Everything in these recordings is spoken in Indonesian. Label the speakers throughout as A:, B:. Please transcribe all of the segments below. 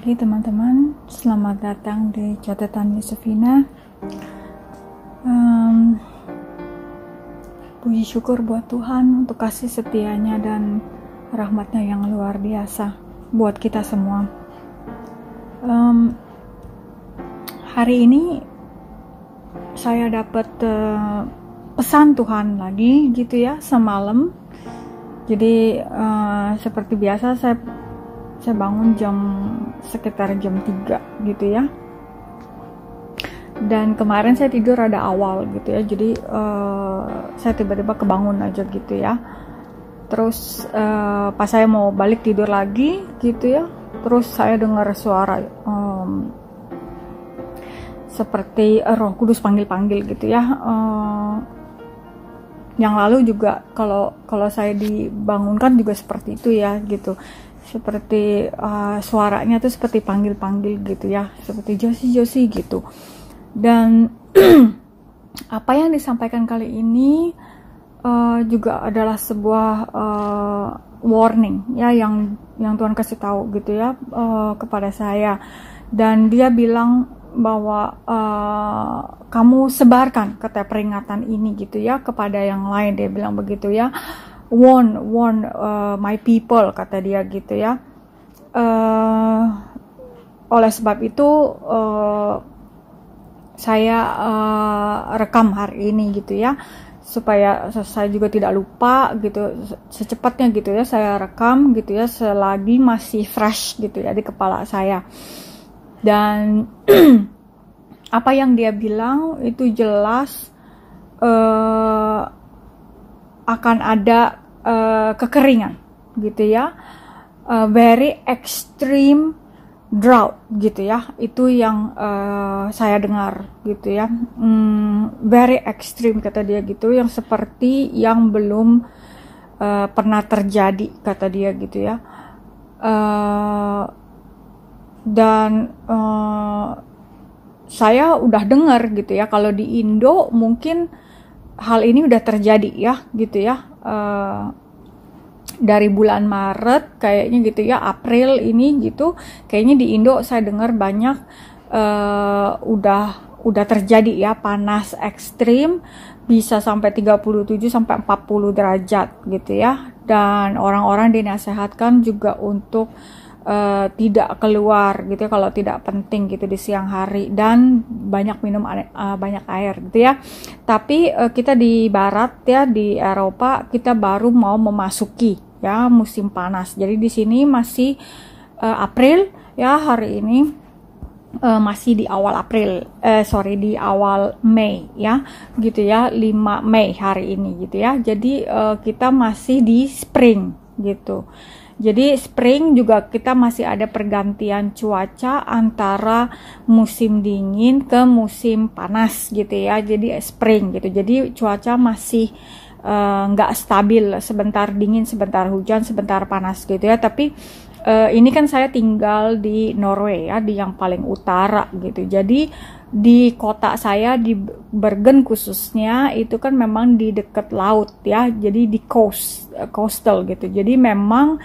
A: pagi teman-teman, selamat datang di catatan Yusufina. Puji syukur buat Tuhan untuk kasih setianya dan rahmatnya yang luar biasa buat kita semua. Hari ini saya dapat pesan Tuhan lagi gitu ya, semalam. Jadi seperti biasa saya bangun sekitar jam 3 gitu ya, dan kemarin saya tidur rada awal gitu ya, jadi saya tiba-tiba kebangun aja gitu ya. Terus pas saya mau balik tidur lagi gitu ya, terus saya dengar suara seperti Roh Kudus panggil-panggil gitu ya. Yang lalu juga kalau saya dibangunkan juga seperti itu ya gitu, seperti suaranya tuh seperti panggil-panggil gitu ya, seperti Josie gitu. Dan apa yang disampaikan kali ini juga adalah sebuah warning ya, yang Tuhan kasih tahu gitu ya kepada saya. Dan dia bilang bahwa kamu sebarkan kata peringatan ini gitu ya kepada yang lain. Dia bilang begitu ya, warn my people, kata dia gitu ya. Oleh sebab itu saya rekam hari ini gitu ya, supaya saya juga tidak lupa gitu, secepatnya gitu ya saya rekam gitu ya, selagi masih fresh gitu ya di kepala saya. Dan apa yang dia bilang itu jelas akan ada kekeringan gitu ya, very extreme drought gitu ya, itu yang saya dengar gitu ya. Very extreme kata dia gitu, yang seperti yang belum pernah terjadi kata dia gitu ya. Dan saya udah dengar gitu ya, kalau di Indo mungkin hal ini udah terjadi ya gitu ya, dari bulan Maret kayaknya gitu ya, April ini gitu, kayaknya di Indo saya dengar banyak udah terjadi ya, panas ekstrim bisa sampai 37 sampai 40 derajat gitu ya. Dan orang-orang dinasehatkan juga untuk tidak keluar gitu ya kalau tidak penting gitu di siang hari, dan banyak minum banyak air gitu ya. Tapi kita di barat ya, di Eropa, kita baru mau memasuki ya musim panas. Jadi di sini masih April ya, hari ini masih di awal April, di awal Mei ya gitu ya, 5 Mei hari ini gitu ya. Jadi kita masih di spring gitu. Jadi spring juga kita masih ada pergantian cuaca antara musim dingin ke musim panas gitu ya. Jadi spring gitu. Jadi cuaca masih nggak stabil, sebentar dingin, sebentar hujan, sebentar panas gitu ya. Tapi ini kan saya tinggal di Norway ya, di yang paling utara gitu. Jadi di kota saya di Bergen khususnya itu kan memang di dekat laut ya, jadi di coastal gitu. Jadi memang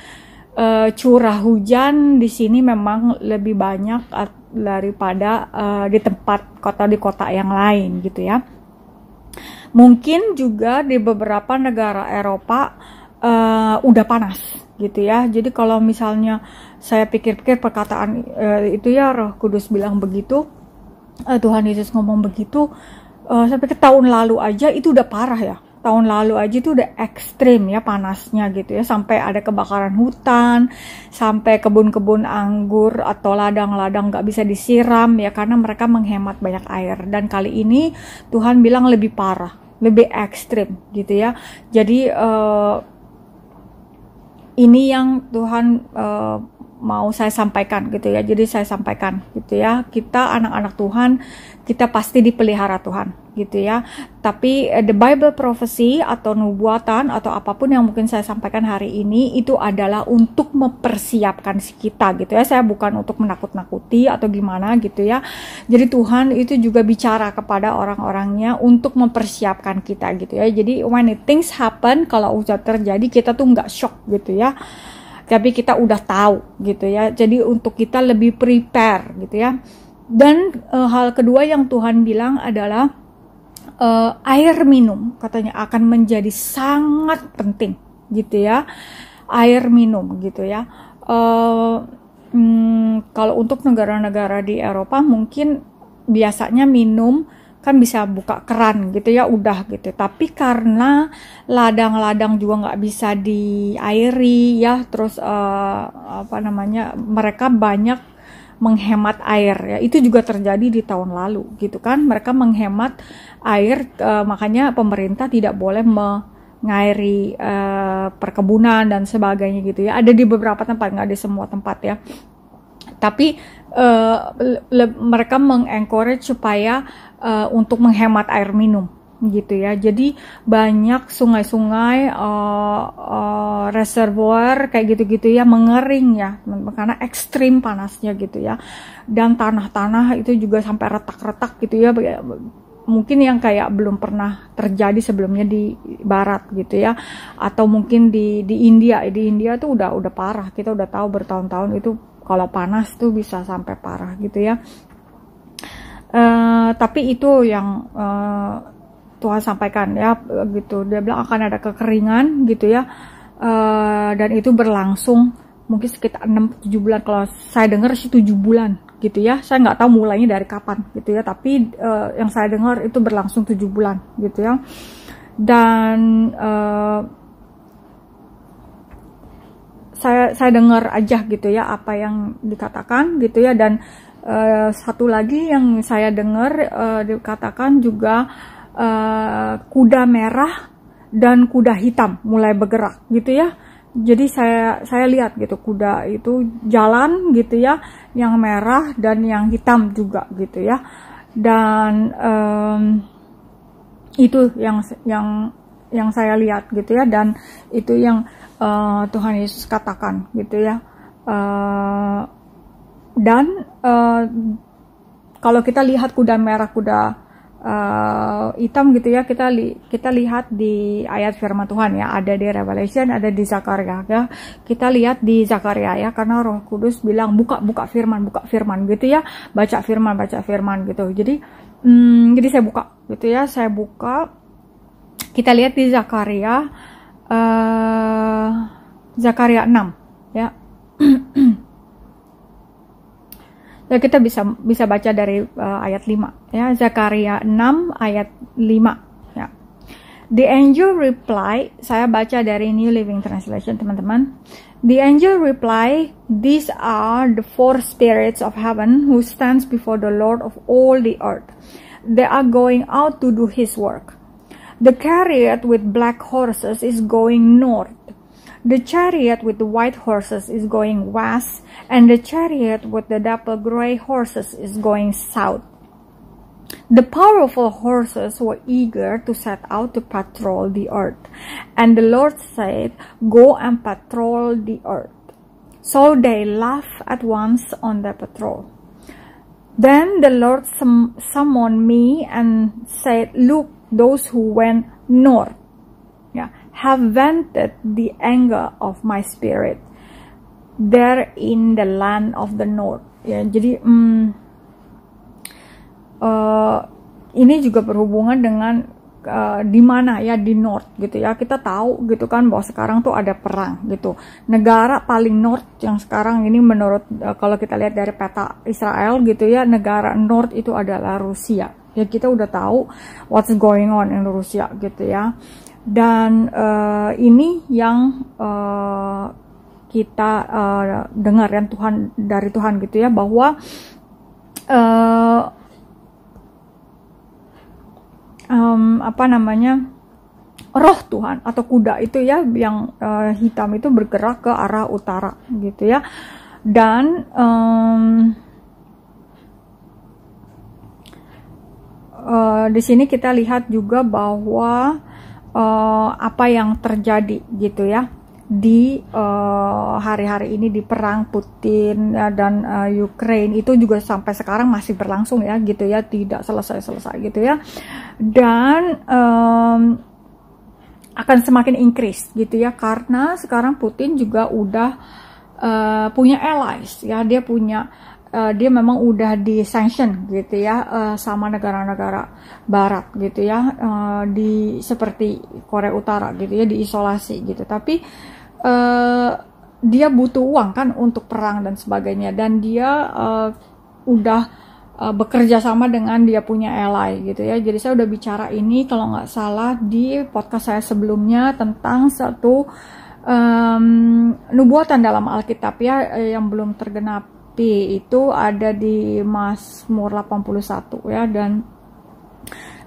A: curah hujan di sini memang lebih banyak daripada di kota yang lain gitu ya. Mungkin juga di beberapa negara Eropa udah panas gitu ya. Jadi kalau misalnya saya pikir-pikir perkataan itu ya, Roh Kudus bilang begitu, Tuhan Yesus ngomong begitu, saya pikir tahun lalu aja itu udah parah ya. Tahun lalu aja itu udah ekstrim ya panasnya gitu ya, sampai ada kebakaran hutan, sampai kebun-kebun anggur atau ladang-ladang gak bisa disiram ya, karena mereka menghemat banyak air. Dan kali ini Tuhan bilang lebih parah, lebih ekstrim gitu ya. Jadi ini yang Tuhan mau saya sampaikan gitu ya. Jadi saya sampaikan gitu ya, kita anak-anak Tuhan, kita pasti dipelihara Tuhan gitu ya. Tapi the Bible prophecy atau nubuatan atau apapun yang mungkin saya sampaikan hari ini itu adalah untuk mempersiapkan kita gitu ya. Saya bukan untuk menakut-nakuti atau gimana gitu ya. Jadi Tuhan itu juga bicara kepada orang-orangnya untuk mempersiapkan kita gitu ya. Jadi when things happen, kalau udah terjadi kita tuh nggak shock gitu ya. tapi kita udah tahu gitu ya. Jadi untuk kita lebih prepare gitu ya. Dan hal kedua yang Tuhan bilang adalah air minum katanya akan menjadi sangat penting gitu ya. Air minum gitu ya. Kalau untuk negara-negara di Eropa mungkin biasanya minum kan bisa buka keran gitu ya, udah gitu. Tapi karena ladang-ladang juga nggak bisa diairi ya, terus mereka banyak menghemat air ya. Itu juga terjadi di tahun lalu gitu kan. Mereka menghemat air, makanya pemerintah tidak boleh mengairi perkebunan dan sebagainya gitu ya. Ada di beberapa tempat, nggak di semua tempat ya. Tapi mereka mengencourage supaya untuk menghemat air minum gitu ya. Jadi banyak sungai-sungai, reservoir kayak gitu-gitu ya mengering ya, karena ekstrim panasnya gitu ya. Dan tanah-tanah itu juga sampai retak-retak gitu ya. Mungkin yang kayak belum pernah terjadi sebelumnya di barat gitu ya, atau mungkin di India tuh udah parah. Kita udah tahu bertahun-tahun itu kalau panas tuh bisa sampai parah gitu ya. Tapi itu yang Tuhan sampaikan ya gitu. Dia bilang akan ada kekeringan gitu ya, dan itu berlangsung mungkin sekitar 6-7 bulan. Kalau saya dengar sih 7 bulan gitu ya. Saya nggak tahu mulainya dari kapan gitu ya, tapi yang saya dengar itu berlangsung 7 bulan gitu ya. Dan saya dengar aja gitu ya apa yang dikatakan gitu ya. Dan satu lagi yang saya dengar dikatakan juga kuda merah dan kuda hitam mulai bergerak gitu ya. Jadi saya lihat gitu kuda itu jalan gitu ya, yang merah dan yang hitam juga gitu ya. Dan itu yang saya lihat gitu ya, dan itu yang Tuhan Yesus katakan gitu ya. Dan kalau kita lihat kuda merah, kuda hitam gitu ya, kita lihat di ayat firman Tuhan ya, ada di Revelation, ada di Zakaria ya. Kita lihat di Zakaria ya, karena Roh Kudus bilang buka firman gitu ya, baca firman gitu. Jadi saya buka gitu ya, kita lihat di Zakaria 6 ya. Ya, kita bisa baca dari ayat 5 ya. Zakaria 6 ayat 5 ya. The angel reply, saya baca dari New Living Translation teman-teman. The angel reply, these are the 4 spirits of heaven who stands before the Lord of all the earth. They are going out to do his work. The chariot with black horses is going north. The chariot with the white horses is going west, and the chariot with the dapple gray horses is going south. The powerful horses were eager to set out to patrol the earth, and the Lord said, go and patrol the earth. So they left at once on their patrol. Then the Lord summoned me and said, look, those who went north have vented the anger of my spirit there in the land of the north. Ya, jadi ini juga berhubungan dengan di mana ya, di north gitu ya. Kita tahu gitu kan bahwa sekarang tuh ada perang gitu. Negara paling north yang sekarang ini menurut kalau kita lihat dari peta Israel gitu ya, negara north itu adalah Rusia. Ya, kita udah tahu what's going on in Rusia gitu ya. Dan ini yang kita dengar dari Tuhan gitu ya, bahwa roh Tuhan atau kuda itu ya yang hitam itu bergerak ke arah utara gitu ya. Dan di sini kita lihat juga bahwa apa yang terjadi gitu ya di hari-hari ini di perang Putin dan Ukraine itu juga sampai sekarang masih berlangsung ya gitu ya, tidak selesai gitu ya. Dan akan semakin increase gitu ya, karena sekarang Putin juga udah punya allies ya, dia memang udah di sanction gitu ya, sama negara-negara barat gitu ya, seperti Korea Utara gitu ya, diisolasi gitu. Tapi dia butuh uang kan untuk perang dan sebagainya, dan dia udah bekerja sama dengan dia punya ally gitu ya. Jadi saya udah bicara ini kalau nggak salah di podcast saya sebelumnya tentang satu nubuatan dalam Alkitab ya, yang belum tergenapi, itu ada di Mazmur 81 ya, dan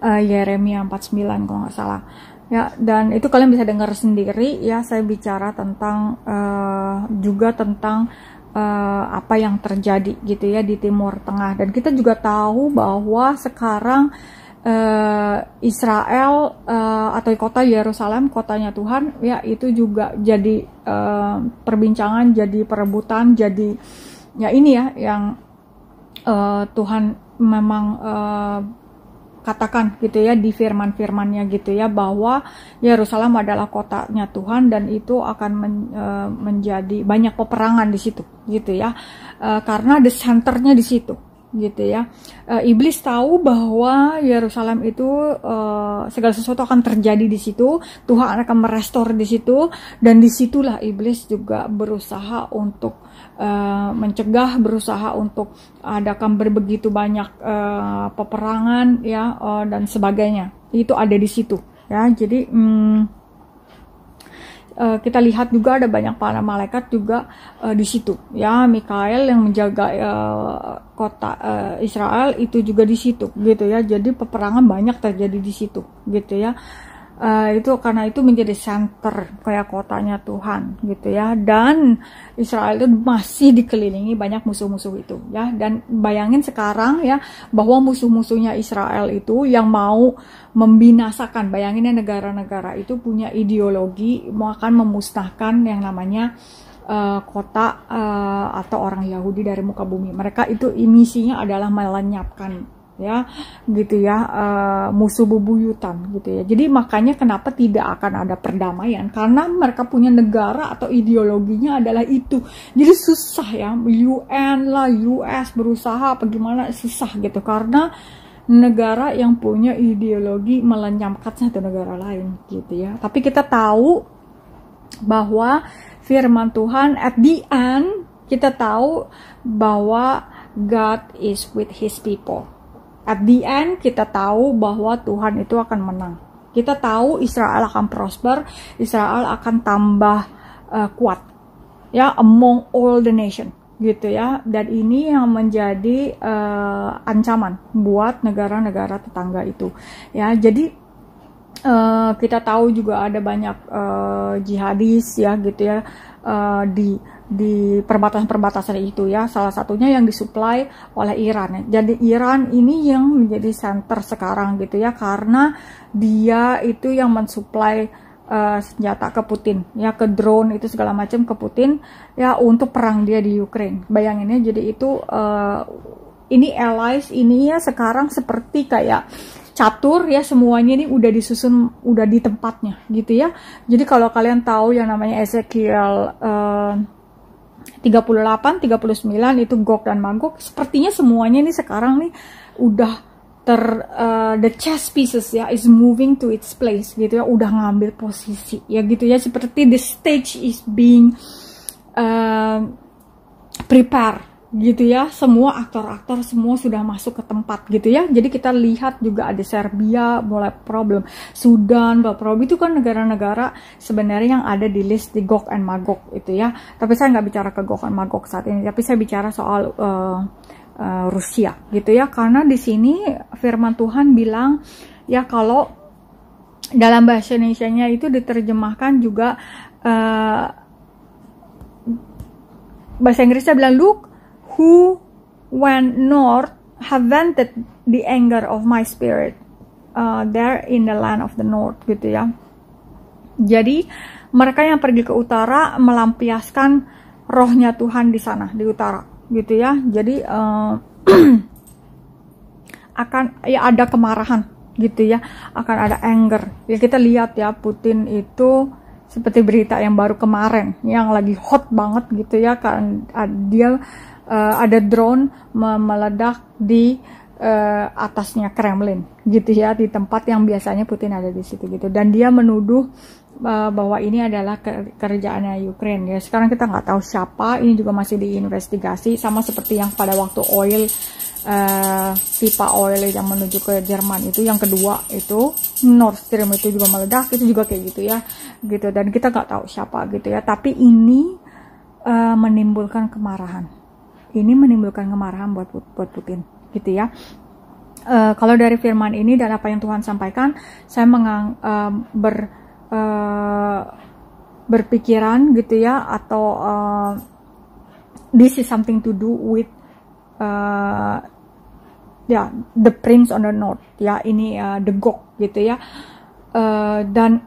A: Yeremia 49 kalau nggak salah ya. Dan itu kalian bisa dengar sendiri ya, saya bicara tentang juga tentang apa yang terjadi gitu ya di Timur Tengah. Dan kita juga tahu bahwa sekarang Israel atau kota Yerusalem, kotanya Tuhan ya, itu juga jadi perbincangan, jadi perebutan, jadi ya ini ya yang Tuhan memang katakan gitu ya di firman-firmannya gitu ya, bahwa Yerusalem adalah kotanya Tuhan dan itu akan menjadi banyak peperangan di situ gitu ya, karena the centernya di situ gitu ya. Iblis tahu bahwa Yerusalem itu segala sesuatu akan terjadi di situ, Tuhan akan merestore di situ, dan disitulah iblis juga berusaha untuk mencegah, berusaha untuk adakan begitu banyak peperangan ya, dan sebagainya. Itu ada di situ ya. Jadi kita lihat juga ada banyak para malaikat juga di situ ya. Mikael yang menjaga kota Israel itu juga di situ gitu ya. Jadi peperangan banyak terjadi di situ gitu ya. Itu karena itu menjadi center kayak kotanya Tuhan gitu ya. Dan Israel itu masih dikelilingi banyak musuh-musuh itu ya. Dan bayangin sekarang ya, bahwa musuh-musuhnya Israel itu yang mau membinasakan, bayanginnya negara-negara itu punya ideologi mau akan memusnahkan yang namanya kota atau orang Yahudi dari muka bumi. Mereka itu misinya adalah melenyapkan ya gitu ya, musuh bebuyutan gitu ya. Jadi makanya kenapa tidak akan ada perdamaian, karena mereka punya negara atau ideologinya adalah itu. Jadi susah ya, UN lah, US berusaha apa gimana, susah gitu, karena negara yang punya ideologi melenyapkan satu negara lain gitu ya. Tapi kita tahu bahwa firman Tuhan at the end, kita tahu bahwa God is with his people. At the end kita tahu bahwa Tuhan itu akan menang. Kita tahu Israel akan prosper, Israel akan tambah kuat ya among all the nation gitu ya. Dan ini yang menjadi ancaman buat negara-negara tetangga itu ya. Jadi kita tahu juga ada banyak jihadis ya gitu ya, di perbatasan-perbatasan itu ya. Salah satunya yang disuplai oleh Iran ya. Jadi Iran ini yang menjadi center sekarang gitu ya, karena dia itu yang mensuplai senjata ke Putin ya, ke drone itu segala macam ke Putin ya, untuk perang dia di Ukraine. Bayanginnya, jadi itu ini allies ini ya sekarang seperti kayak catur ya, semuanya ini udah disusun, udah di tempatnya gitu ya. Jadi kalau kalian tahu yang namanya Ezekiel 38, 39 itu Gog dan Magog, sepertinya semuanya ini sekarang nih udah the chess pieces ya is moving to its place gitu ya, udah ngambil posisi ya gitu ya, seperti the stage is being prepare gitu ya. Semua aktor-aktor semua sudah masuk ke tempat gitu ya. Jadi kita lihat juga ada Serbia mulai problem, Sudan problem, itu kan negara-negara sebenarnya yang ada di list di Gog and Magog itu ya. Tapi saya nggak bicara ke Gog and Magog saat ini, tapi saya bicara soal Rusia gitu ya. Karena di sini firman Tuhan bilang ya, kalau dalam bahasa Indonesianya itu diterjemahkan juga bahasa Inggrisnya bilang, look who went north have vented the anger of my spirit there in the land of the north gitu ya. Jadi mereka yang pergi ke utara melampiaskan rohnya Tuhan di sana di utara gitu ya. Jadi akan ya ada kemarahan gitu ya, akan ada anger. Ya kita lihat ya, Putin itu seperti berita yang baru kemarin yang lagi hot banget gitu ya, kan dia ada drone meledak di atasnya Kremlin gitu ya, di tempat yang biasanya Putin ada di situ gitu, dan dia menuduh bahwa ini adalah kerjaannya Ukraine ya. Sekarang kita nggak tahu siapa, ini juga masih diinvestigasi, sama seperti yang pada waktu oil pipa oil yang menuju ke Jerman itu, yang kedua itu Nord Stream itu juga meledak, itu juga kayak gitu ya gitu, dan kita nggak tahu siapa gitu ya. Tapi ini menimbulkan kemarahan, buat Putin gitu ya. Kalau dari firman ini dan apa yang Tuhan sampaikan, saya berpikiran gitu ya, atau this is something to do with the prince on the north ya, ini the Gog gitu ya, dan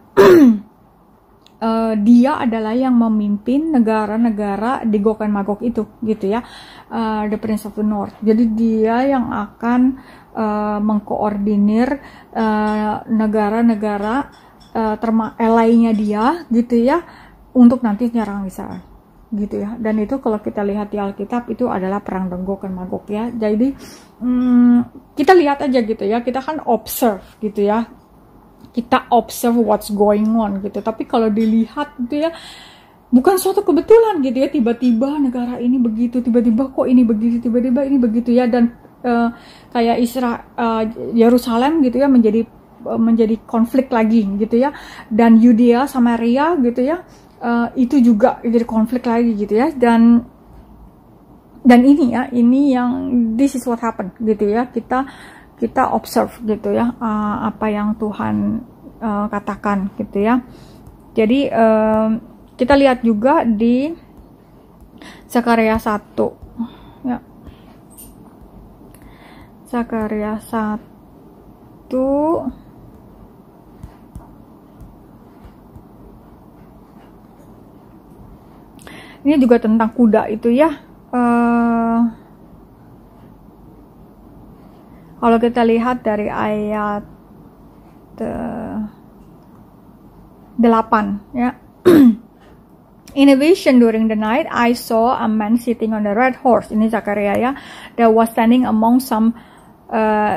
A: dia adalah yang memimpin negara-negara di Gog and Magog itu gitu ya, the prince of the north. Jadi dia yang akan mengkoordinir negara-negara lainnya dia gitu ya, untuk nanti nyerang Israel gitu ya. Dan itu kalau kita lihat di Alkitab itu adalah perang Gog dan Magog ya. Jadi kita lihat aja gitu ya, kita kan observe gitu ya, kita observe what's going on gitu. Tapi kalau dilihat gitu ya, bukan suatu kebetulan gitu ya, tiba-tiba negara ini begitu, tiba-tiba kok ini begitu, tiba-tiba ini begitu ya. Dan kayak Yerusalem gitu ya, menjadi konflik lagi gitu ya, dan Yudea Samaria gitu ya, itu juga jadi konflik lagi gitu ya. Dan ini yang this is what happened gitu ya, kita observe gitu ya, apa yang Tuhan katakan gitu ya. Jadi kita lihat juga di Zakaria 1 ya, Zakaria 1 ini juga tentang kuda itu ya. Kalau kita lihat dari ayat 8 ya. In a vision during the night, I saw a man sitting on a red horse. Ini Zakaria ya. That was standing among some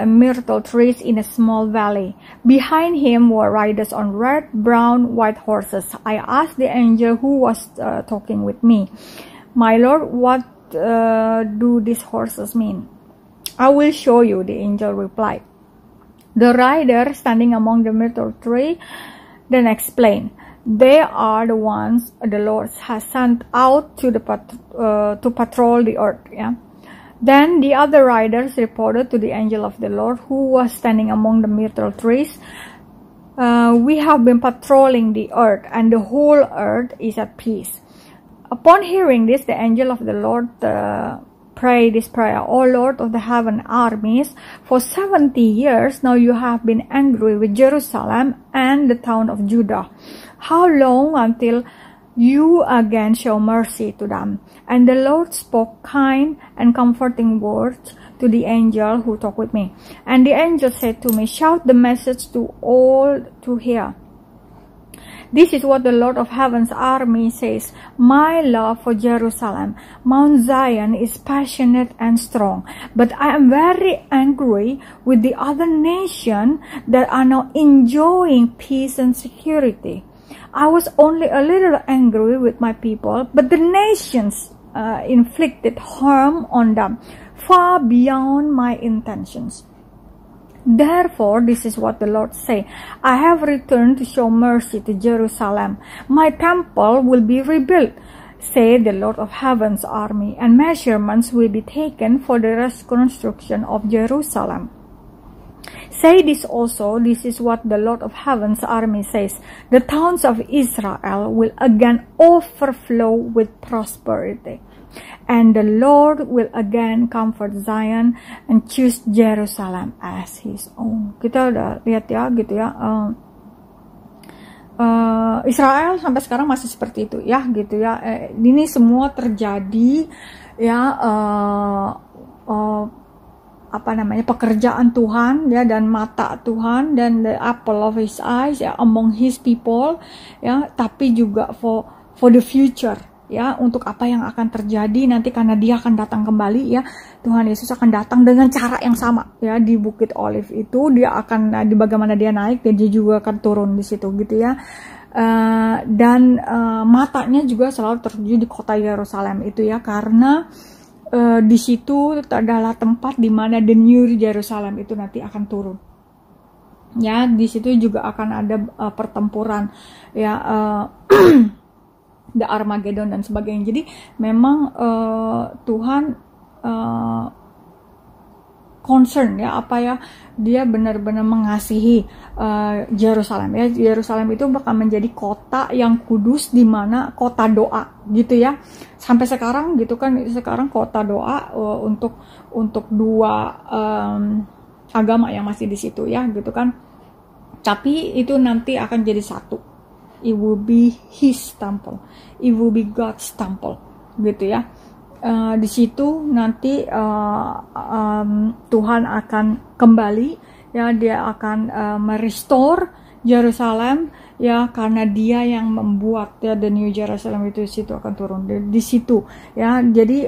A: myrtle trees in a small valley. Behind him were riders on red, brown, white horses. I asked the angel who was talking with me, "My Lord, what do these horses mean?" "I will show you," the angel replied. The rider standing among the myrtle tree then explained, "They are the ones the Lord has sent out to patrol the earth." Yeah. Then the other riders reported to the angel of the Lord who was standing among the myrtle trees, "We have been patrolling the earth, and the whole earth is at peace." Upon hearing this, the angel of the Lord prayed this prayer, "O Lord of the heaven armies, for 70 years now you have been angry with Jerusalem and the town of Judah. How long until you again show mercy to them?" And the Lord spoke kind and comforting words to the angel who talked with me. And the angel said to me, "Shout the message to all to hear. This is what the Lord of Heaven's army says. My love for Jerusalem, Mount Zion, is passionate and strong, but I am very angry with the other nations that are now enjoying peace and security. I was only a little angry with my people, but the nations inflicted harm on them, far beyond my intentions. Therefore, this is what the Lord says, I have returned to show mercy to Jerusalem. My temple will be rebuilt, say the Lord of Heaven's army, and measurements will be taken for the reconstruction of Jerusalem. Say this also, this is what the Lord of Heaven's army says, the towns of Israel will again overflow with prosperity, and the Lord will again comfort Zion and choose Jerusalem as His own. Kita udah lihat ya gitu ya, Israel sampai sekarang masih seperti itu ya gitu ya. Ini semua terjadi ya apa namanya, pekerjaan Tuhan ya, dan mata Tuhan, dan the apple of his eyes ya among his people ya, tapi juga for the future ya, untuk apa yang akan terjadi nanti, karena dia akan datang kembali ya. Tuhan Yesus akan datang dengan cara yang sama ya, di Bukit Olive itu dia akan, di bagaimana dia naik, dan dia juga akan turun di situ gitu ya. Dan matanya juga selalu tertuju di kota Yerusalem itu ya, karena di situ adalah tempat di mana the New Jerusalem itu nanti akan turun. Ya, di situ juga akan ada pertempuran ya, the Armageddon dan sebagainya. Jadi memang Tuhan concern ya, apa ya, dia benar-benar mengasihi Yerusalem ya. Yerusalem itu bakal menjadi kota yang kudus, di mana kota doa gitu ya. Sampai sekarang gitu kan, sekarang kota doa untuk dua agama yang masih di situ ya gitu kan. Tapi itu nanti akan jadi satu. It will be his temple, it will be God's temple gitu ya. Di situ nanti Tuhan akan kembali ya, dia akan merestore Yerusalem ya, karena dia yang membuat ya, the New Jerusalem itu, situ akan turun di situ ya. Jadi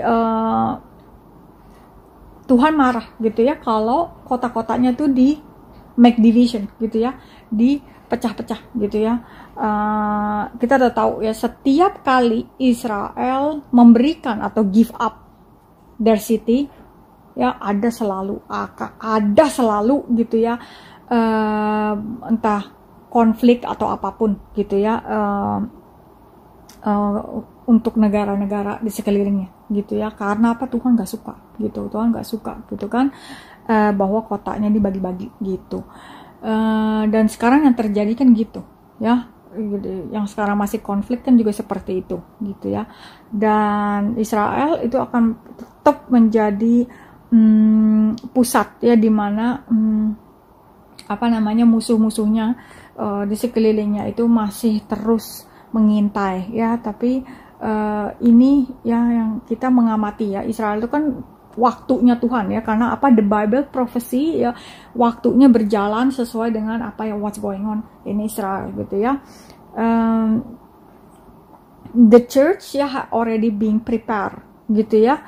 A: Tuhan marah gitu ya kalau kota-kotanya tuh di make division gitu ya, di pecah-pecah gitu ya. Kita udah tahu ya, setiap kali Israel memberikan atau give up their city ya, ada selalu gitu ya, entah konflik atau apapun gitu ya, untuk negara-negara di sekelilingnya gitu ya. Karena apa? Tuhan nggak suka gitu, Tuhan nggak suka gitu kan, bahwa kotanya dibagi-bagi gitu. Dan sekarang yang terjadi kan gitu ya, yang sekarang masih konflik kan juga seperti itu gitu ya. Dan Israel itu akan tetap menjadi pusat ya, dimana apa namanya, musuh-musuhnya di sekelilingnya itu masih terus mengintai ya. Tapi ini ya yang kita mengamati ya, Israel itu kan waktunya Tuhan ya, karena apa, the Bible prophecy ya, waktunya berjalan sesuai dengan apa ya, what's going on in Israel gitu ya. The church ya already being prepared gitu ya.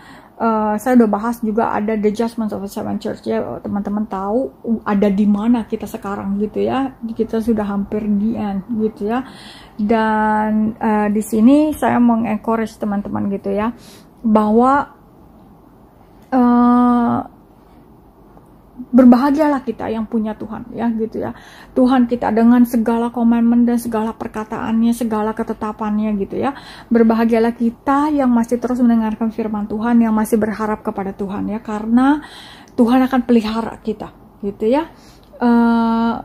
A: Saya udah bahas juga ada the judgment of the seven church ya, teman-teman tahu ada di mana kita sekarang gitu ya, kita sudah hampir di end gitu ya. Dan di sini saya mengencourage teman-teman gitu ya, bahwa berbahagialah kita yang punya Tuhan ya gitu ya. Tuhan kita dengan segala commandment dan segala perkataannya, segala ketetapannya gitu ya. Berbahagialah kita yang masih terus mendengarkan firman Tuhan, yang masih berharap kepada Tuhan ya, karena Tuhan akan pelihara kita gitu ya.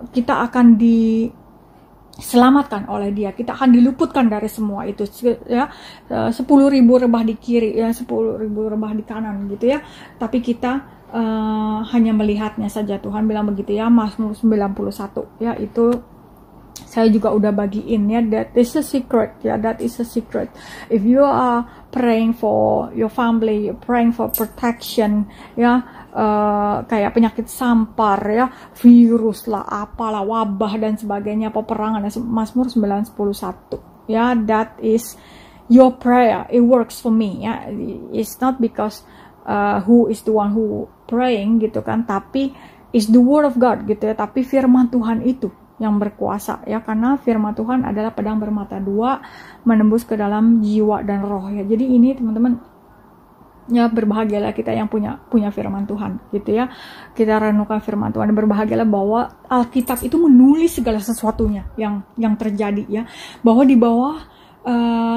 A: Kita akan diselamatkan oleh dia, kita akan diluputkan dari semua itu ya. 10.000 rebah di kiri ya, 10.000 rebah di kanan gitu ya, tapi kita hanya melihatnya saja. Tuhan bilang begitu ya, Mazmur 91 ya, itu saya juga udah bagiin ya, that is a secret ya, that is a secret. If you are praying for your family, praying for protection ya, kayak penyakit sampar ya, virus lah, apalah, wabah dan sebagainya, peperangan, Mazmur 91 ya, that is your prayer, it works for me ya. It's not because who is the one who praying gitu kan, tapi is the word of God gitu ya, tapi firman Tuhan itu yang berkuasa ya, karena firman Tuhan adalah pedang bermata dua, menembus ke dalam jiwa dan roh ya. Jadi ini teman-teman ya, berbahagialah kita yang punya firman Tuhan gitu ya. Kita renungkan firman Tuhan, dan berbahagialah bahwa Alkitab itu menulis segala sesuatunya yang terjadi ya, bahwa di bawah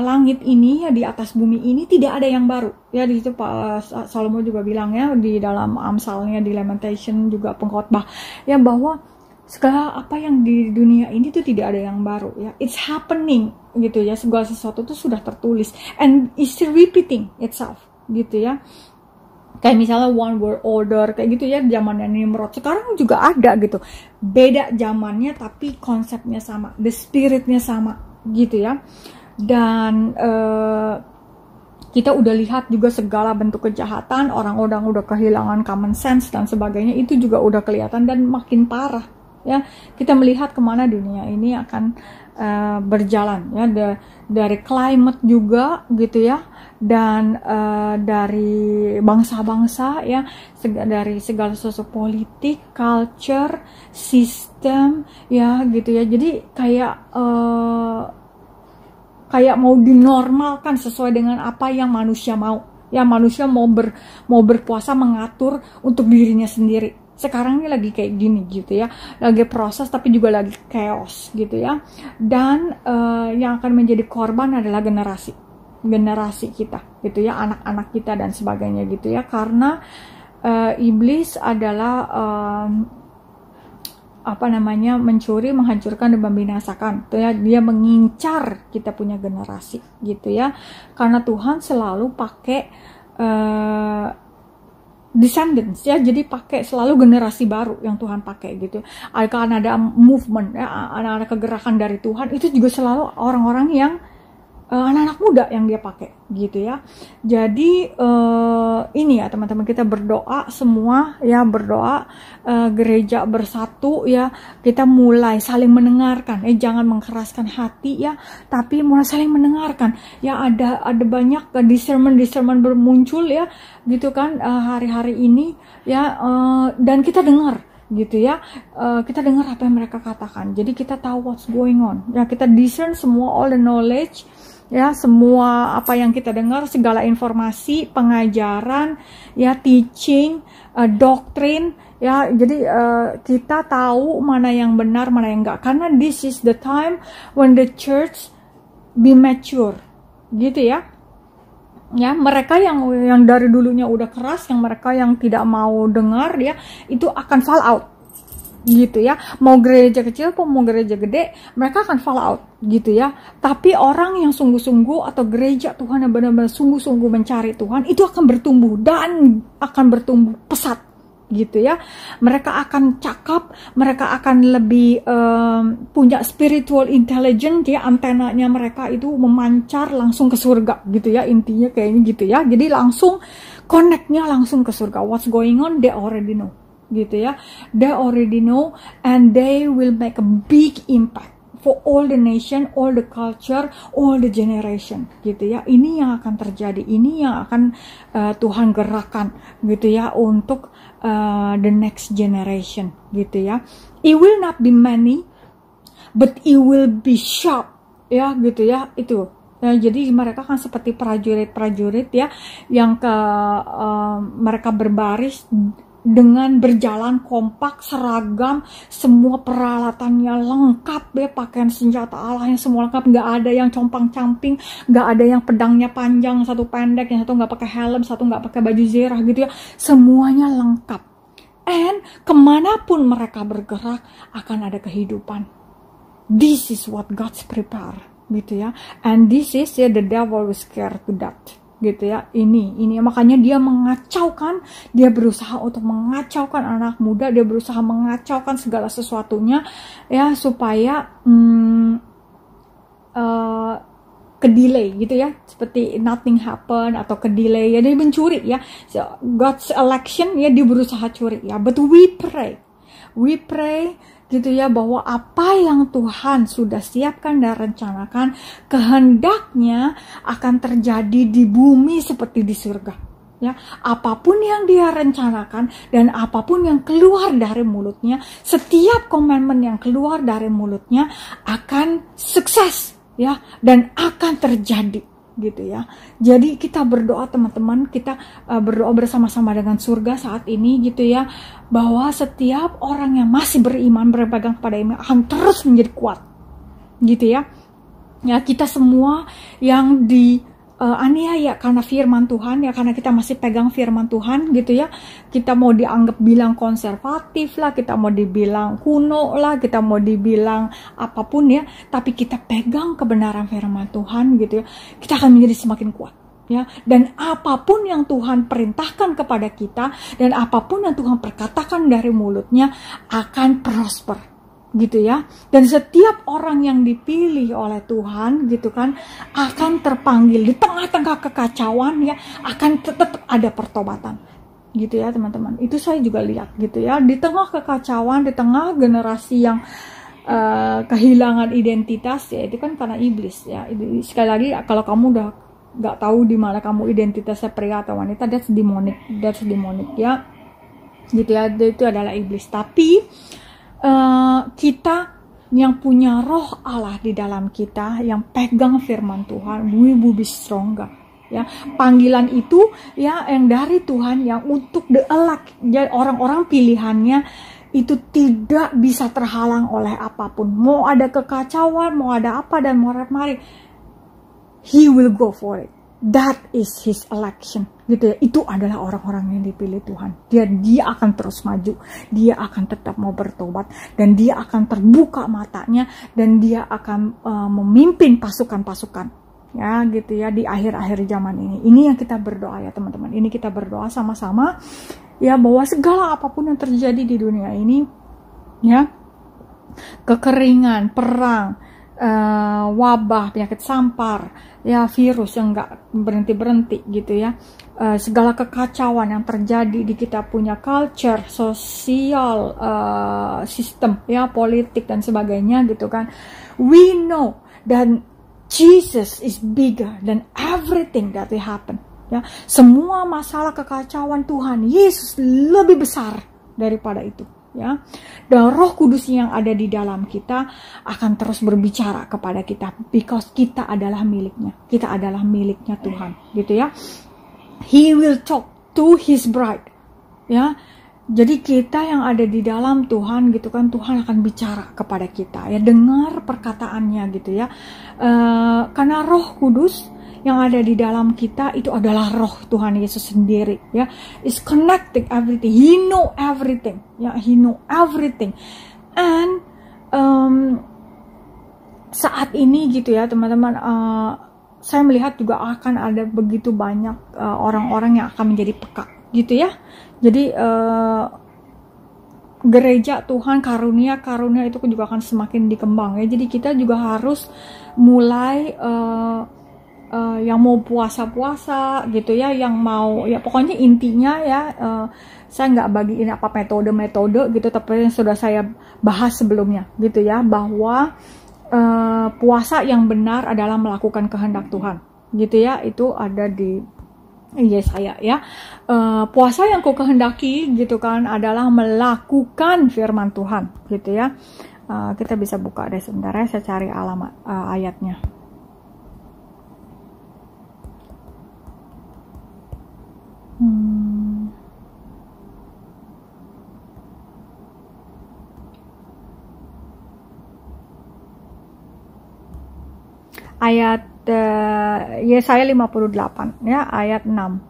A: langit ini ya, di atas bumi ini tidak ada yang baru ya. Di situ Pak Salomo juga bilang ya, di dalam Amsalnya, di Lamentation juga, pengkhotbah ya, bahwa segala apa yang di dunia ini tuh tidak ada yang baru ya, it's happening gitu ya, segala sesuatu tuh sudah tertulis and it's repeating itself gitu ya. Kayak misalnya one world order kayak gitu ya, zamannya Nimrod, sekarang juga ada gitu, beda zamannya tapi konsepnya sama, the spiritnya sama gitu ya. Dan Kita udah lihat juga segala bentuk kejahatan, orang-orang udah kehilangan common sense dan sebagainya, itu juga udah kelihatan dan makin parah. Ya, kita melihat kemana dunia ini akan berjalan, ya, dari climate juga gitu ya, dan dari bangsa-bangsa ya, dari segala sesuatu politik, culture, sistem ya gitu ya. Jadi kayak mau dinormalkan sesuai dengan apa yang manusia mau. Ya, manusia mau berpuasa mengatur untuk dirinya sendiri. Sekarang ini lagi kayak gini gitu ya. Lagi proses tapi juga lagi chaos gitu ya. Dan yang akan menjadi korban adalah generasi kita gitu ya, anak-anak kita dan sebagainya gitu ya. Karena iblis adalah mencuri, menghancurkan dan membinasakan. Ya, dia mengincar kita punya generasi gitu ya. Karena Tuhan selalu pakai descendants ya, jadi pakai selalu generasi baru yang Tuhan pakai gitu. Akan ada movement ya, ada kegerakan dari Tuhan, itu juga selalu orang-orang yang anak-anak muda yang dia pakai gitu ya. Jadi ini ya teman-teman, kita berdoa semua ya, berdoa gereja bersatu ya, kita mulai saling mendengarkan, jangan mengkeraskan hati ya, tapi mulai saling mendengarkan ya. Ada banyak discernment bermuncul ya gitu kan hari-hari ini ya, dan kita dengar gitu ya, kita dengar apa yang mereka katakan, jadi kita tahu what's going on ya, kita discern semua, all the knowledge ya, semua apa yang kita dengar, segala informasi, pengajaran ya, teaching, doktrin ya. Jadi kita tahu mana yang benar, mana yang enggak, karena this is the time when the church be mature gitu ya. Ya, mereka yang dari dulunya udah keras, yang mereka yang tidak mau dengar ya, itu akan fall out gitu ya. Mau gereja kecil pun mau gereja gede, mereka akan fall out gitu ya. Tapi orang yang sungguh-sungguh, atau gereja Tuhan yang benar-benar sungguh-sungguh mencari Tuhan, itu akan bertumbuh dan akan bertumbuh pesat gitu ya. Mereka akan cakap, mereka akan lebih punya spiritual intelligence ya, antenanya mereka itu memancar langsung ke surga gitu ya, intinya kayaknya gitu ya. Jadi langsung connect-nya langsung ke surga. What's going on, they already know gitu ya. They already know, and they will make a big impact for all the nation, all the culture, all the generation gitu ya. Ini yang akan terjadi, ini yang akan Tuhan gerakan gitu ya, untuk the next generation gitu ya. It will not be many, but it will be sharp ya gitu ya, itu. Ya, jadi mereka kan seperti prajurit-prajurit ya, yang mereka berbaris dengan berjalan kompak, seragam, semua peralatannya lengkap ya, pakaian senjata Allahnya semua lengkap, nggak ada yang compang-camping, nggak ada yang pedangnya panjang, satu pendek, yang satu nggak pakai helm, satu nggak pakai baju zirah gitu ya, semuanya lengkap. And kemanapun mereka bergerak akan ada kehidupan. This is what God's prepare gitu ya, and this is ya, the devil is scared to that gitu ya. Ini makanya dia mengacaukan, dia berusaha untuk mengacaukan anak muda, dia berusaha mengacaukan segala sesuatunya ya, supaya kedelay gitu ya, seperti nothing happen atau kedelay ya, dia mencuri ya. So, God's election ya, dia berusaha curi ya. But we pray gitu ya, bahwa apa yang Tuhan sudah siapkan dan rencanakan, kehendaknya akan terjadi di bumi seperti di surga ya. Apapun yang dia rencanakan dan apapun yang keluar dari mulutnya, setiap commandment yang keluar dari mulutnya akan sukses ya, dan akan terjadi gitu ya. Jadi kita berdoa teman-teman, kita berdoa bersama-sama dengan surga saat ini gitu ya, bahwa setiap orang yang masih beriman, berpegang kepada iman, akan terus menjadi kuat gitu ya. Ya, kita semua yang aniaya karena firman Tuhan ya, karena kita masih pegang firman Tuhan gitu ya. Kita mau dianggap bilang konservatif lah, kita mau dibilang kuno lah, kita mau dibilang apapun ya, tapi kita pegang kebenaran firman Tuhan gitu ya, kita akan menjadi semakin kuat ya. Dan apapun yang Tuhan perintahkan kepada kita, dan apapun yang Tuhan perkatakan dari mulutnya akan prosper gitu ya. Dan setiap orang yang dipilih oleh Tuhan gitu kan akan terpanggil di tengah-tengah kekacauan ya, akan tetap ada pertobatan gitu ya teman-teman. Itu saya juga lihat gitu ya, di tengah kekacauan, di tengah generasi yang kehilangan identitas ya, itu kan karena iblis ya. Sekali lagi, kalau kamu udah nggak tahu di mana kamu identitasnya pria atau wanita, that's demonic ya gitu ya, itu adalah iblis. Tapi kita yang punya roh Allah di dalam kita, yang pegang firman Tuhan, we will be stronger ya. Panggilan itu ya yang dari Tuhan, yang untuk the elect, ya, orang-orang pilihannya itu tidak bisa terhalang oleh apapun. Mau ada kekacauan, mau ada apa dan mari, he will go for it. That is his election gitu ya. Itu adalah orang-orang yang dipilih Tuhan. Dia akan terus maju, dia akan tetap mau bertobat, dan dia akan terbuka matanya, dan dia akan memimpin pasukan-pasukan ya gitu ya di akhir-akhir zaman ini. Ini yang kita berdoa ya teman-teman. Ini kita berdoa sama-sama ya, bahwa segala apapun yang terjadi di dunia ini ya, kekeringan, perang, wabah, penyakit sampar, ya virus yang nggak berhenti-berhenti gitu ya, segala kekacauan yang terjadi di kita punya culture, sosial, sistem ya, politik dan sebagainya gitu kan. We know dan Jesus is bigger than everything that will happen ya. Semua masalah kekacauan Tuhan Yesus lebih besar daripada itu ya. Dan Roh Kudus yang ada di dalam kita akan terus berbicara kepada kita, because kita adalah miliknya, kita adalah miliknya Tuhan gitu ya. He will talk to his bride ya. Jadi kita yang ada di dalam Tuhan gitu kan, Tuhan akan bicara kepada kita ya, dengar perkataannya gitu ya. Karena Roh Kudus yang ada di dalam kita itu adalah roh Tuhan Yesus sendiri ya. Is connecting everything. He know everything ya. He know everything. And saat ini gitu ya teman-teman, saya melihat juga akan ada begitu banyak orang-orang yang akan menjadi peka gitu ya. Jadi gereja Tuhan, karunia itu juga akan semakin dikembang ya. Jadi kita juga harus mulai yang mau puasa gitu ya, yang mau ya pokoknya intinya ya, saya nggak bagiin apa metode gitu, tapi yang sudah saya bahas sebelumnya gitu ya, bahwa puasa yang benar adalah melakukan kehendak Tuhan gitu ya. Itu ada di Yesaya ya. Puasa yang ku kehendaki gitu kan adalah melakukan firman Tuhan gitu ya. Kita bisa buka deh sebentar ya, saya cari alamat ayatnya. Ayat Yesaya 58 ya, ayat 6.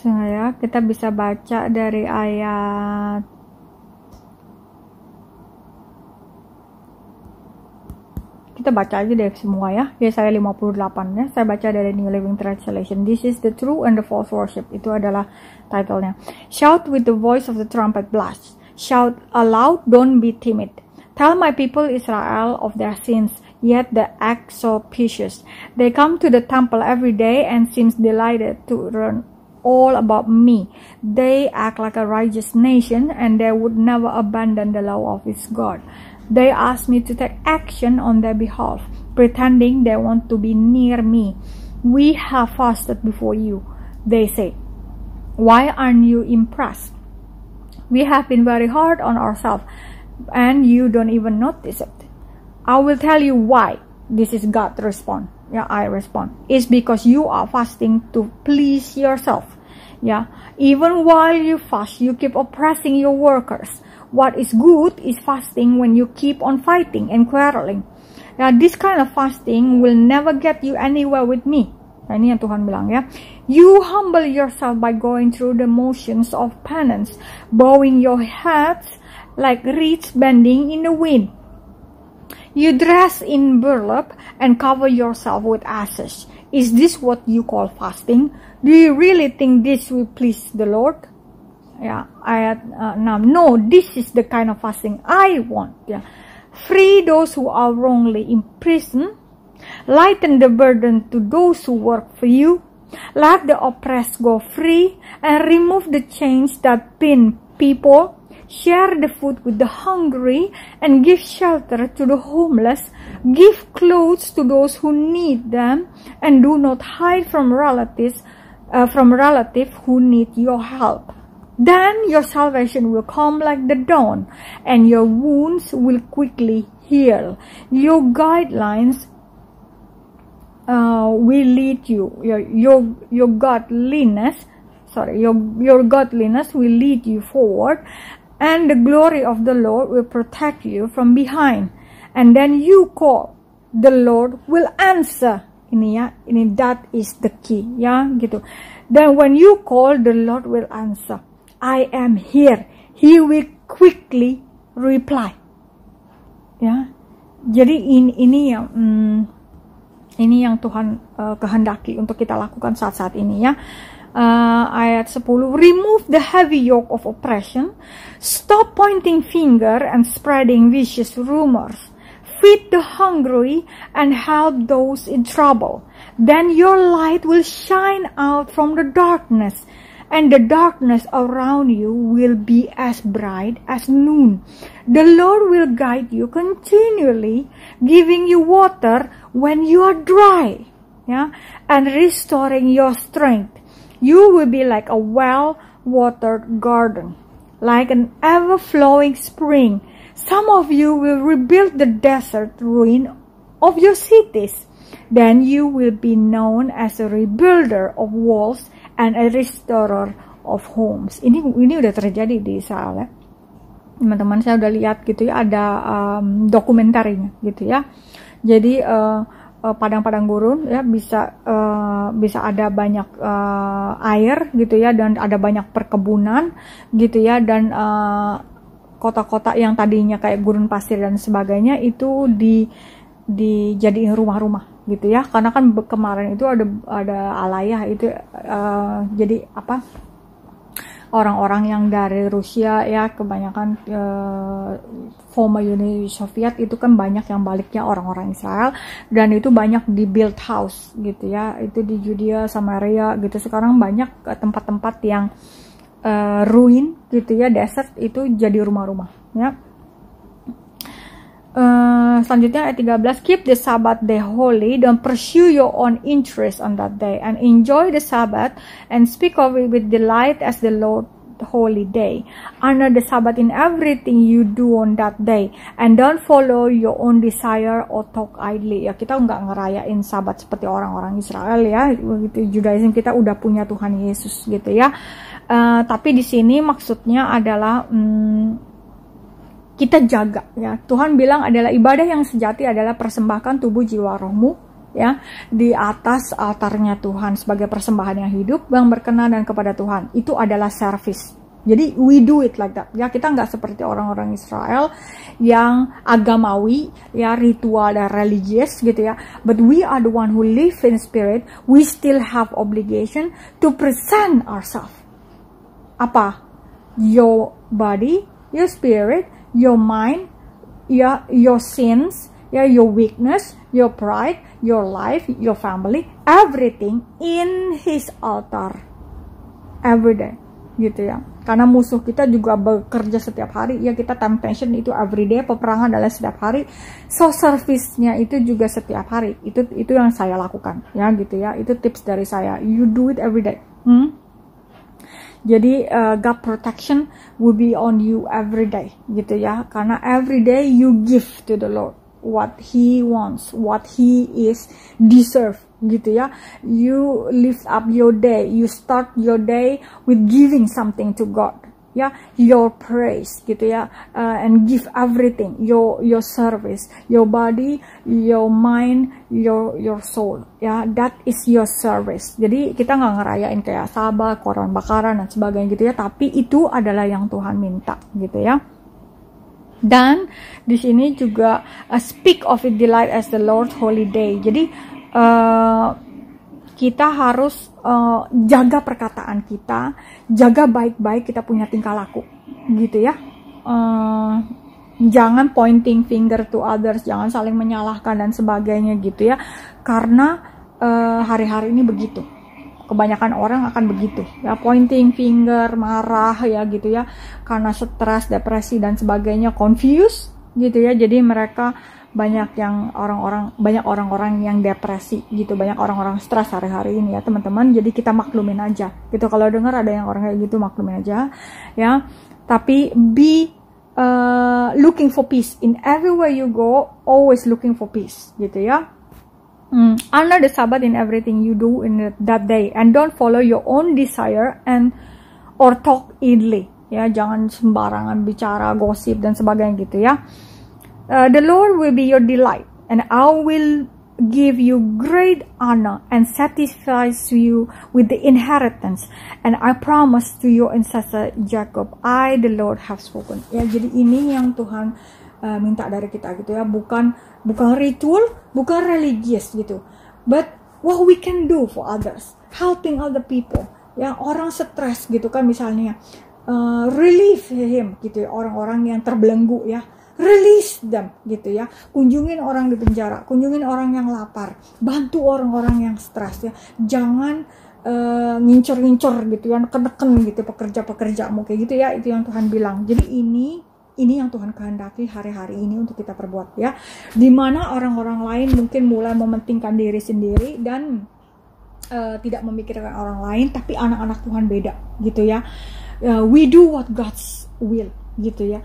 A: Ya, kita bisa baca dari ayat kita baca aja deh semua ya, Yesaya 58 ya. Saya baca dari New Living Translation. This is the true and the false worship. Itu adalah titlenya. Shout with the voice of the trumpet blast. Shout aloud, don't be timid. Tell my people Israel of their sins, yet they act so piteous. They come to the temple every day and seems delighted to learn all about me. They act like a righteous nation, and they would never abandon the law of its God. They ask me to take action on their behalf, pretending they want to be near me. We have fasted before you, they say. Why aren't you impressed? We have been very hard on ourselves, and you don't even notice it. I will tell you why. This is God respond. Yeah, I respond. It's because you are fasting to please yourself. Yeah, even while you fast, you keep oppressing your workers. What is good is fasting when you keep on fighting and quarreling. Now, this kind of fasting will never get you anywhere with me. Nah, ini yang Tuhan bilang ya. You humble yourself by going through the motions of penance, bowing your heads like reeds bending in the wind. You dress in burlap and cover yourself with ashes. Is this what you call fasting? Do you really think this will please the Lord? ya, ayat 6. No, this is the kind of fasting I want. Ya. Free those who are wrongly imprisoned, lighten the burden to those who work for you, let the oppressed go free, and remove the chains that bind people. Share the food with the hungry and give shelter to the homeless. Give clothes to those who need them, and do not hide from relatives who need your help. Then your salvation will come like the dawn, and your wounds will quickly heal. Your guidelines will lead you. Your godliness will lead you forward, and the glory of the Lord will protect you from behind. And then you call, the Lord will answer. That is the key, ya, gitu. Then when you call, the Lord will answer. I am here. He will quickly reply. Ya, jadi ini yang Tuhan kehendaki untuk kita lakukan saat-saat ini, ya. Ayat 10, remove the heavy yoke of oppression, stop pointing finger and spreading vicious rumors, feed the hungry and help those in trouble. Then your light will shine out from the darkness, and the darkness around you will be as bright as noon. The Lord will guide you continually, giving you water when you are dry, yeah, and restoring your strength. You will be like a well-watered garden, like an ever-flowing spring. Some of you will rebuild the desert ruin of your cities. Then you will be known as a rebuilder of walls and a restorer of homes. Ini udah terjadi di Israel, ya. Teman-teman, saya udah lihat gitu ya, ada dokumentarinya gitu ya. Jadi padang-padang gurun, ya, bisa ada banyak air gitu ya, dan ada banyak perkebunan gitu ya, dan kota-kota yang tadinya kayak gurun pasir dan sebagainya itu dijadiin rumah-rumah gitu ya, karena kan kemarin itu ada alayah itu jadi apa, orang-orang yang dari Rusia, ya, kebanyakan former Uni Soviet itu kan banyak yang baliknya orang-orang Israel, dan itu banyak di build house gitu ya, itu di Judea, Samaria gitu. Sekarang banyak tempat-tempat yang ruin gitu ya, desert, itu jadi rumah-rumah, ya. Selanjutnya ayat 13, keep the Sabbath day holy, don't pursue your own interest on that day, and enjoy the Sabbath and speak of it with delight as the Lord holy day. Honor the Sabbath in everything you do on that day, and don't follow your own desire or talk idly. Ya, kita nggak ngerayain Sabat seperti orang-orang Israel, ya, gitu. Judaism kita udah punya Tuhan Yesus gitu ya. Tapi di sini maksudnya adalah kita jaga, ya. Tuhan bilang adalah ibadah yang sejati adalah persembahkan tubuh, jiwa, rohmu, ya, di atas altarnya Tuhan sebagai persembahan yang hidup, yang berkenan dan kepada Tuhan. Itu adalah service. Jadi we do it like that, ya. Kita nggak seperti orang-orang Israel yang agamawi, ya, ritual dan religious gitu ya. But we are the one who live in spirit. We still have obligation to present ourselves. Apa? Your body, your spirit, your mind, your sins, your weakness, your pride, your life, your family, everything in His altar every day, gitu ya. Karena musuh kita juga bekerja setiap hari, ya, kita temptation itu every day, peperangan adalah setiap hari, so service-nya itu juga setiap hari. Itu yang saya lakukan, ya, gitu ya. Itu tips dari saya. You do it every day. Jadi God protection will be on you every day, gitu ya. Karena every day you give to the Lord what He wants, what He is deserve, gitu ya. You lift up your day, you start your day with giving something to God, ya, your praise, gitu ya, and give everything, your service, your body, your mind, your soul, ya, that is your service. Jadi kita nggak ngerayain kayak Sabat, korban bakaran dan sebagainya gitu ya, tapi itu adalah yang Tuhan minta, gitu ya. Dan di sini juga speak of it, delight as the Lord holy day. Jadi kita harus jaga perkataan kita, jaga baik-baik kita punya tingkah laku, gitu ya. Jangan pointing finger to others, jangan saling menyalahkan dan sebagainya gitu ya. Karena hari-hari ini begitu. Kebanyakan orang akan begitu ya, pointing finger, marah ya gitu ya, karena stres, depresi dan sebagainya, confused gitu ya. Jadi mereka banyak orang-orang yang depresi gitu, banyak orang-orang stres hari-hari ini ya teman-teman. Jadi kita maklumin aja gitu, kalau dengar ada yang orang kayak gitu, maklumin aja ya. Tapi be looking for peace in everywhere you go, always looking for peace gitu ya. Honor the Sabbath in everything you do in that day, and don't follow your own desire or talk idly. Ya, jangan sembarangan bicara, gosip dan sebagainya gitu ya. The Lord will be your delight, and I will give you great honor and satisfies you with the inheritance, and I promise to your ancestor Jacob, I the Lord have spoken. Ya, jadi ini yang Tuhan minta dari kita gitu ya, bukan ritual, bukan religious gitu, but what we can do for others, helping other people ya. Orang stres gitu kan misalnya, relieve him gitu ya, orang-orang yang terbelenggu ya, release them gitu ya. Kunjungin orang di penjara, kunjungin orang yang lapar, bantu orang-orang yang stres ya. Jangan ngincor-ngincor gitu ya, neken-neken gitu pekerja-pekerjamu kayak gitu ya. Itu yang Tuhan bilang. Jadi ini yang Tuhan kehendaki hari-hari ini untuk kita perbuat ya. Dimana orang-orang lain mungkin mulai mementingkan diri sendiri dan tidak memikirkan orang lain, tapi anak-anak Tuhan beda gitu ya. We do what God's will gitu ya.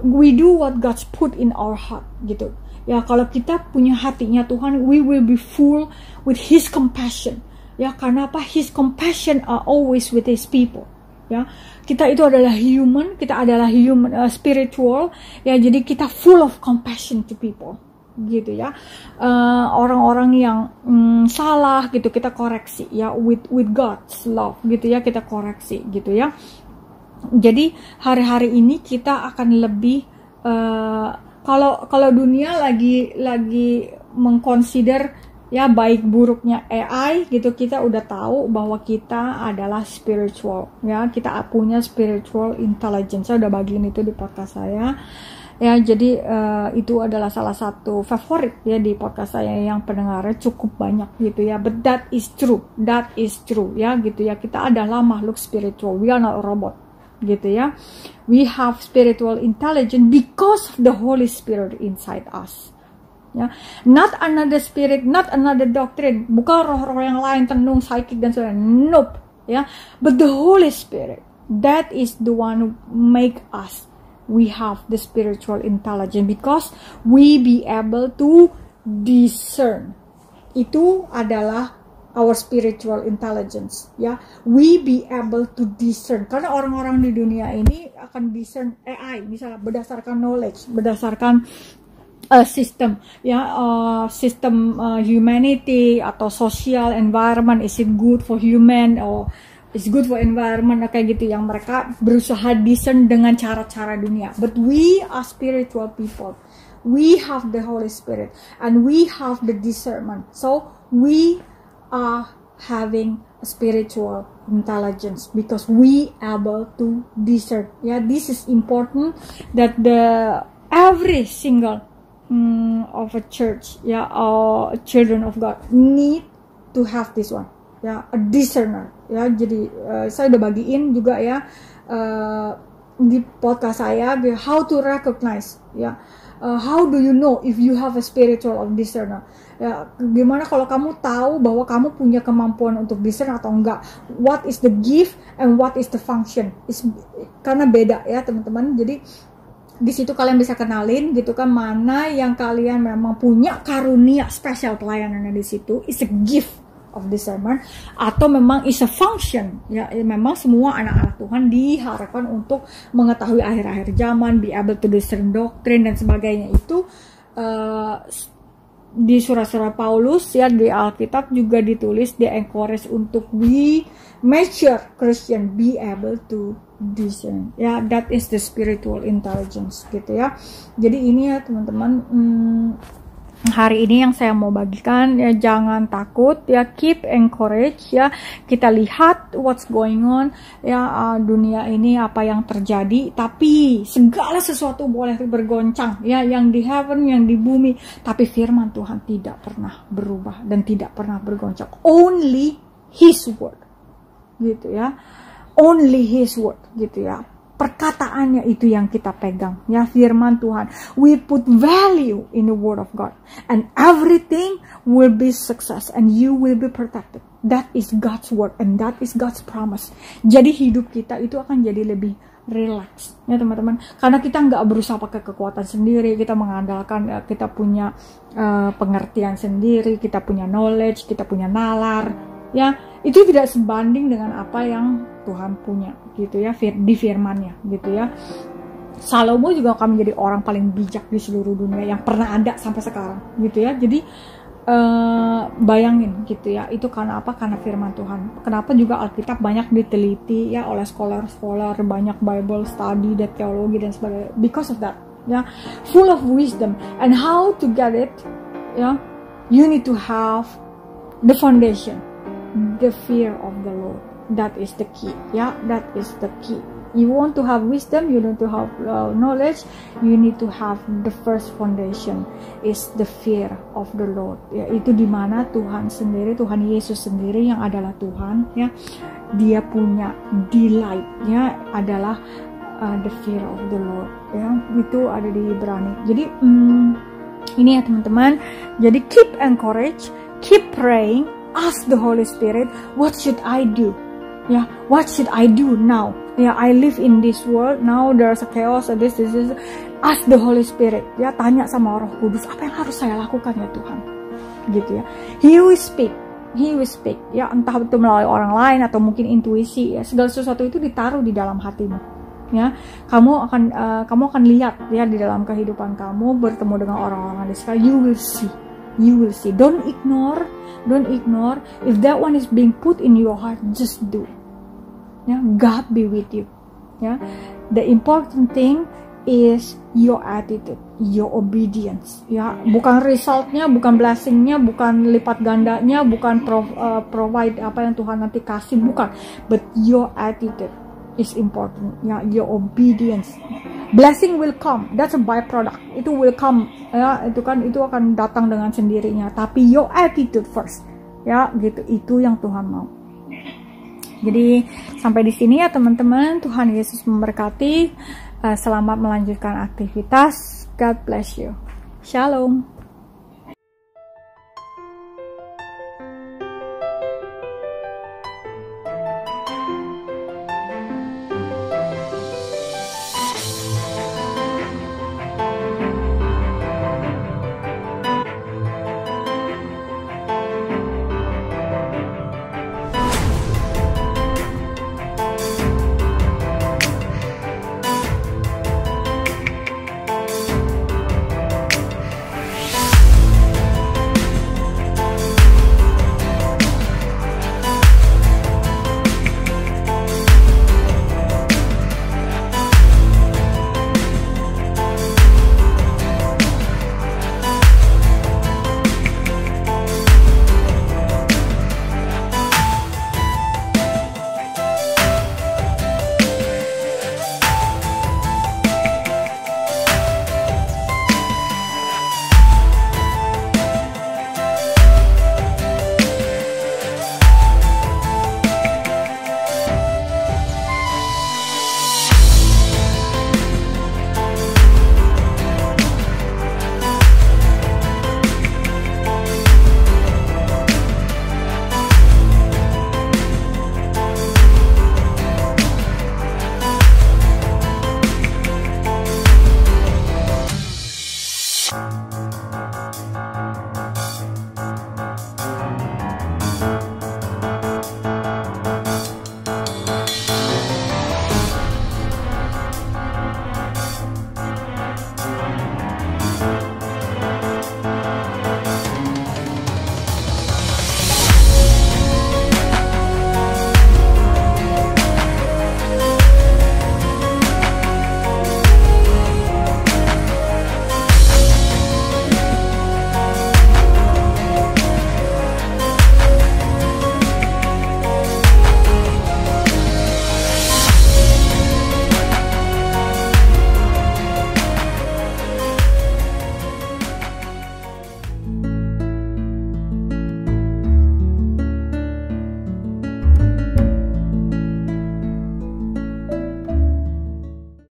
A: We do what God's put in our heart gitu ya. Kalau kita punya hatinya Tuhan, we will be full with His compassion ya. Karena apa? His compassion are always with His people ya. Kita itu adalah human, kita adalah human, spiritual ya. Jadi kita full of compassion to people gitu ya. Orang-orang yang salah gitu kita koreksi ya, with God's love gitu ya, kita koreksi gitu ya. Jadi hari-hari ini kita akan lebih kalau dunia lagi mengconsider ya baik buruknya AI gitu, kita udah tahu bahwa kita adalah spiritual ya, kita punya spiritual intelligence. Saya udah bagiin itu di podcast saya ya. Jadi itu adalah salah satu favorit ya di podcast saya yang pendengarnya cukup banyak gitu ya. But that is true ya gitu ya. Kita adalah makhluk spiritual, we are not a robot gitu ya. We have spiritual intelligence because of the Holy Spirit inside us ya. Not another spirit, not another doctrine, bukan roh-roh yang lain, tenung, psychic dan sebagainya, nope ya. But the Holy Spirit, that is the one who make us, we have the spiritual intelligence because we be able to discern. Itu adalah our spiritual intelligence ya. We be able to discern, karena orang-orang di dunia ini akan discern AI misalnya berdasarkan knowledge, berdasarkan sistem ya, sistem humanity atau social environment, is it good for human or is good for environment kayak gitu, yang mereka berusaha discern dengan cara-cara dunia. But we are spiritual people, we have the Holy Spirit and we have the discernment, so we are having a spiritual intelligence because we able to discern ya. This is important that every single of a church ya, or children of God need to have this one ya, a discerner ya. Jadi saya udah bagiin juga ya di podcast saya, how to recognize ya, how do you know if you have a spiritual of discerner ya. Gimana kalau kamu tahu bahwa kamu punya kemampuan untuk discern atau enggak, what is the gift and what is the function, karena beda ya teman-teman. Jadi di situ kalian bisa kenalin gitu kan, mana yang kalian memang punya karunia spesial pelayanannya di situ, is a gift of discernment, atau memang is a function ya. Memang semua anak-anak Tuhan diharapkan untuk mengetahui akhir-akhir zaman, be able to discern doctrine dan sebagainya. Itu di surat-surat Paulus ya, di Alkitab juga ditulis, di encourage untuk we mature Christian be able to discern ya. That is the spiritual intelligence gitu ya. Jadi ini ya teman-teman, hari ini yang saya mau bagikan ya, jangan takut ya, keep encourage ya. Kita lihat what's going on ya, dunia ini apa yang terjadi, tapi segala sesuatu boleh bergoncang ya, yang di heaven, yang di bumi, tapi firman Tuhan tidak pernah berubah dan tidak pernah bergoncang. Only His word gitu ya, only His word gitu ya. Perkataannya itu yang kita pegang ya, firman Tuhan. We put value in the word of God and everything will be success and you will be protected. That is God's word and that is God's promise. Jadi hidup kita itu akan jadi lebih relax ya teman-teman, karena kita nggak berusaha pakai kekuatan sendiri, kita mengandalkan kita punya pengertian sendiri, kita punya knowledge, kita punya nalar ya, itu tidak sebanding dengan apa yang Tuhan punya gitu ya, di firman-Nya gitu ya. Salomo juga akan menjadi orang paling bijak di seluruh dunia yang pernah ada sampai sekarang gitu ya. Jadi bayangin gitu ya, itu karena apa? Karena firman Tuhan. Kenapa juga Alkitab banyak diteliti ya oleh scholar-scholar, banyak Bible study dan teologi dan sebagainya, because of that ya, full of wisdom. And how to get it ya, you need to have the foundation, the fear of the Lord. That is the key ya, that is the key. You want to have wisdom, you need to have knowledge, you need to have the first foundation is the fear of the Lord ya. Itu dimana Tuhan sendiri, Tuhan Yesus sendiri yang adalah Tuhan ya, dia punya delight-nya adalah the fear of the Lord ya, itu ada di Ibrani. Jadi ini ya teman-teman, jadi keep encourage, keep praying, ask the Holy Spirit, what should I do? Ya, what should I do now? Ya, I live in this world now, there's a chaos, this. Ask the Holy Spirit. Ya, tanya sama Roh Kudus, apa yang harus saya lakukan ya Tuhan? Gitu ya. He will speak. He will speak. Ya, entah itu melalui orang lain atau mungkin intuisi. Ya, segala sesuatu itu ditaruh di dalam hatimu. Ya, kamu akan lihat ya di dalam kehidupan kamu, bertemu dengan orang-orang di sekitar. You will see. You will see. Don't ignore. If that one is being put in your heart, just do. Ya, God be with you. Ya, the important thing is your attitude, your obedience. Ya, bukan resultnya, bukan blessingnya, bukan lipat gandanya, bukan provide apa yang Tuhan nanti kasih, bukan. But your attitude is important. Ya, your obedience. Blessing will come, that's a byproduct. Itu will come, ya, itu akan datang dengan sendirinya. Tapi your attitude first, ya, gitu. Itu yang Tuhan mau. Jadi sampai di sini ya teman-teman. Tuhan Yesus memberkati. Selamat melanjutkan aktivitas. God bless you. Shalom.